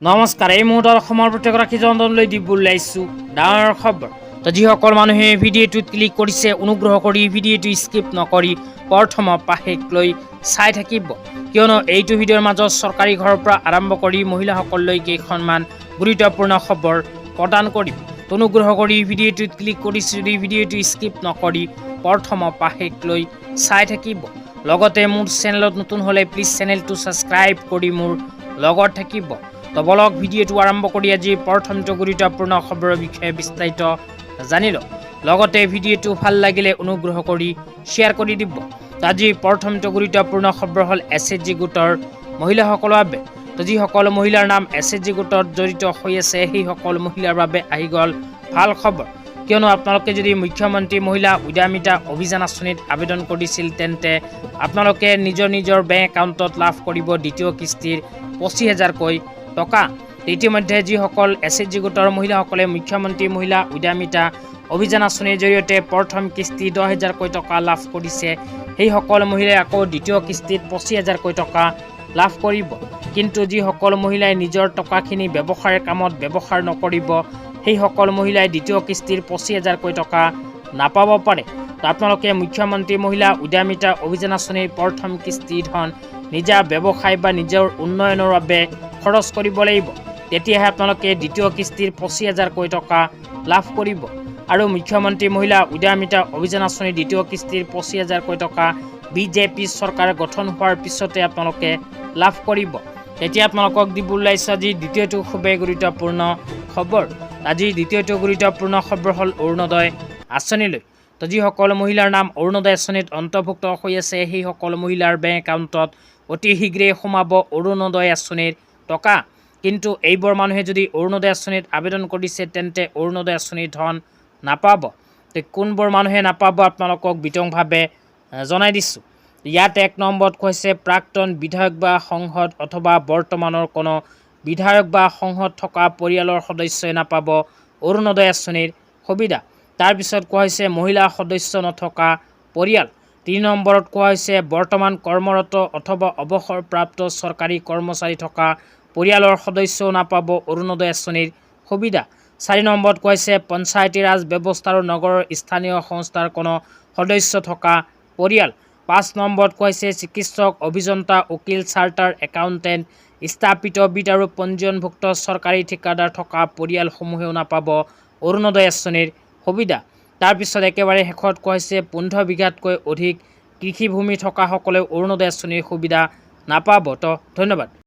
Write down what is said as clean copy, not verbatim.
নমস্কাৰ। এই মুহূৰ্তত অসমৰ প্ৰত্যেকগৰাকী জনলৈ দিবলৈ আহিছোঁ ডাঙৰ খবৰ। তো যিসকল মানুহে ভিডিঅ'টোত ক্লিক কৰিছে অনুগ্ৰহ কৰি ভিডিঅ'টো স্কিপ নকৰি প্ৰথমৰ পৰা শেষলৈ চাই থাকিব, কিয়নো এইটো ভিডিঅ'ৰ মাজত চৰকাৰী ঘৰৰ পৰা আৰম্ভ কৰি মহিলাসকললৈ কেইখনমান গুৰুত্বপূৰ্ণ খবৰ প্ৰদান কৰিম। অনুগ্ৰহ কৰি ভিডিঅ'টোত ক্লিক কৰিছে যদি ভিডিঅ'টো স্কিপ নকৰি প্ৰথমৰ পৰা শেষলৈ চাই থাকিব। লগতে মোৰ চেনেলত নতুন হ'লে প্লিজ চেনেলটো ছাবস্ক্ৰাইব কৰি মোৰ লগত থাকিব। তো বলক ভিডিঅ'টো আৰম্ভ কৰি আজি প্ৰথমটো গুৰুত্বপূৰ্ণ খবৰৰ বিষয়ে বিস্তাৰিত জানি লওক। লগতে ভিডিঅ'টো ভাল লাগিলে অনুগ্ৰহ কৰি শ্বেয়াৰ কৰি দিব। আজি প্ৰথমটো গুৰুত্বপূৰ্ণ খবৰ হ'ল SHG গোটৰ মহিলাসকলৰ বাবে। তো যিসকল মহিলাৰ নাম SHG গোটত জড়িত হৈ আছে সেইসকল মহিলাৰ বাবে আহি গ'ল ভাল খবৰ, কিয়নো আপোনালোকে যদি মুখ্যমন্ত্ৰী মহিলা উদ্যমিতা অভিযান আঁচনিত আবেদন কৰিছিল তেন্তে আপোনালোকে নিজৰ বেংক একাউণ্টত লাভ কৰিব দ্বিতীয় কিস্তিৰ 25,000কৈ টকা। ইতিমধ্যে যিসকল SHG গোটৰ মহিলাসকলে মুখ্যমন্ত্ৰী মহিলা উদ্যমিতা অভিযান আঁচনিৰ জৰিয়তে প্ৰথম কিস্তি 10,000কৈ টকা লাভ কৰিছে সেইসকল মহিলাই আকৌ দ্বিতীয় কিস্তিত 25,000কৈ টকা লাভ কৰিব। কিন্তু যিসকল মহিলাই নিজৰ টকাখিনি ব্যৱসায়ৰ কামত ব্যৱহাৰ নকৰিব সেইসকল মহিলাই দ্বিতীয় কিস্তিৰ 25,000কৈ টকা নাপাব পাৰে। আপোনালোকে মুখ্যমন্ত্ৰী মহিলা উদ্যমিতা অভিযান আঁচনিৰ প্ৰথম কিস্তি ধন নিজা ব্যৱসায় বা নিজৰ উন্নয়নৰ বাবে খৰচ কৰিব লাগিব, তেতিয়াহে আপোনালোকে দ্বিতীয় কিস্তিৰ 25,000কৈ টকা লাভ কৰিব। আৰু মুখ্যমন্ত্ৰী মহিলা উদ্যমিতা অভিযান আঁচনিৰ দ্বিতীয় কিস্তিৰ 25,000কৈ টকা BJP চৰকাৰ গঠন হোৱাৰ পিছতে আপোনালোকে লাভ কৰিব। তেতিয়া আপোনালোকক দিবলৈ আহিছে আজি দ্বিতীয়টো খুবেই গুৰুত্বপূৰ্ণ খবৰ। আজি দ্বিতীয়টো গুৰুত্বপূৰ্ণ খবৰ হ'ল অৰুণোদয় আঁচনিলৈ। তো যিসকল মহিলাৰ নাম অৰুণোদয় আঁচনিত অন্তৰ্ভুক্ত হৈ আছে সেইসকল মহিলাৰ বেংক একাউণ্টত অতি শীঘ্ৰেই সোমাব অৰুণোদয় আঁচনিৰ টকা। কিন্তু এইবোৰ মানুহে যদি অৰুণোদয় আঁচনিত আবেদন কৰিছে তেন্তে অৰুণোদয় আঁচনিৰ ধন নাপাব। তো কোনবোৰ মানুহে নাপাব আপোনালোকক বিতংভাৱে জনাই দিছোঁ। ইয়াত 1 নম্বৰত কৈছে প্ৰাক্তন বিধায়ক বা সংসদ অথবা বৰ্তমানৰ কোনো বিধায়ক বা সংসদ থকা পৰিয়ালৰ সদস্যই নাপাব অৰুণোদয় আঁচনিৰ সুবিধা। তাৰপিছত কোৱা হৈছে মহিলা সদস্য নথকা পৰিয়াল। 3 নম্বৰত কোৱা হৈছে বৰ্তমান কৰ্মৰত অথবা অৱসৰপ্ৰাপ্ত চৰকাৰী কৰ্মচাৰী থকা পৰিয়ালৰ সদস্যও নাপাব অৰুণোদয় আঁচনিৰ সুবিধা। 4 নম্বৰত কোৱা হৈছে পঞ্চায়তী ৰাজ ব্যৱস্থা আৰু নগৰৰ স্থানীয় সংস্থাৰ কোনো সদস্য থকা পৰিয়াল। 5 নম্বৰত কোৱা হৈছে চিকিৎসক, অভিযন্তা, উকিল, চাৰ্টাৰ একাউণ্টেণ্ট, স্থপতিবিদ আৰু পঞ্জীয়নভুক্ত চৰকাৰী ঠিকাদাৰ থকা পৰিয়ালসমূহেও নাপাব অৰুণোদয় আঁচনিৰ সুবিধা। তাৰপিছত একেবাৰে শেষত কোৱা হৈছে 15 বিঘাতকৈ অধিক কৃষিভূমি থকাসকলেও অৰুণোদয় আঁচনিৰ সুবিধা নাপাব। তো ধন্যবাদ।